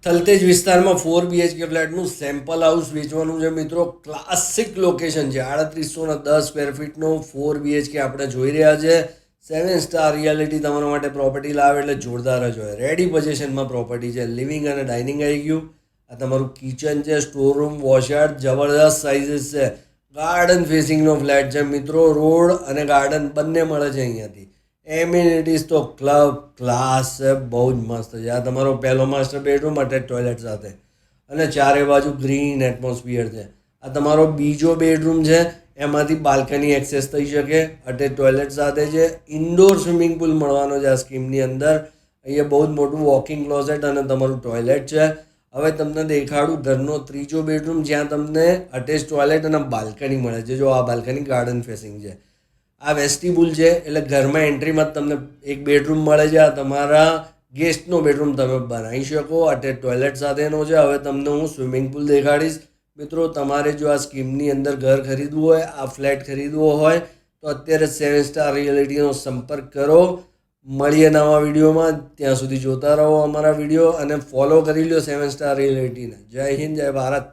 થલતેજ વિસ્તારમાં 4 BHK ફ્લેટનું sample house વેચવાનું છે મિત્રો. ક્લાસિક લોકેશન છે. 3810 સ્ક્વેર ફીટનો 4 BHK આપણે જોઈ રહ્યા છે. 7 સ્ટાર રિયાલિટી તમારા માટે પ્રોપર્ટી લાવે એટલે જોરદાર જ હોય. રેડી પોઝિશનમાં પ્રોપર્ટી છે. લિવિંગ અને ડાઇનિંગ આવી ગયું. આ તમારું કિચન છે, સ્ટોર રૂમ, વોશયાર્ડ જબરદસ્ત સાઇઝીસ છે. ગાર્ડન ફેસિંગનો ફ્લેટ છે મિત્રો. રોડ અને ગાર્ડન બંને મળે છે અહીંયાથી. એમ્યુનિટીઝ તો ક્લબ ક્લાસ છે, બહુ જ મસ્ત છે. આ તમારો પહેલો માસ્ટર બેડરૂમ અટેચ ટોયલેટ સાથે અને ચારે બાજુ ગ્રીન એટમોસ્ફિયર છે. આ તમારો બીજો બેડરૂમ છે, એમાંથી બાલ્કની એક્સેસ થઈ શકે, અટેચ ટોયલેટ સાથે છે. ઇન્ડોર સ્વિમિંગ પુલ મળવાનો છે આ સ્કીમની અંદર. અહીંયા બહુ જ મોટું વોકિંગ ક્લોઝેટ અને તમારું ટોયલેટ છે. હવે તમને દેખાડું ઘરનો ત્રીજો બેડરૂમ, જ્યાં તમને અટેચ ટોયલેટ અને બાલ્કની મળે છે. જો આ બાલ્કની ગાર્ડન ફેસિંગ છે. આ વેસ્ટિબ્યુલ છે, એટલે ઘરમાં એન્ટ્રીમાં જ તમને એક બેડરૂમ મળે છે. આ તમારા ગેસ્ટનો બેડરૂમ તમે બનાવી શકો, અટેચ ટોયલેટ સાથેનો છે. હવે તમને હું સ્વિમિંગ પુલ દેખાડીશ. મિત્રો, તમારે જો આ સ્કીમની અંદર ઘર ખરીદવું હોય, આ ફ્લેટ ખરીદવો હોય તો અત્યારે 7 સ્ટાર રિયાલિટીનો સંપર્ક કરો. મળીએ નવા વિડીયોમાં. ત્યાં સુધી જોતા રહો અમારા વિડીયો અને ફોલો કરી લો 7 સ્ટાર રિયાલિટીને. જય હિન્દ, જય ભારત.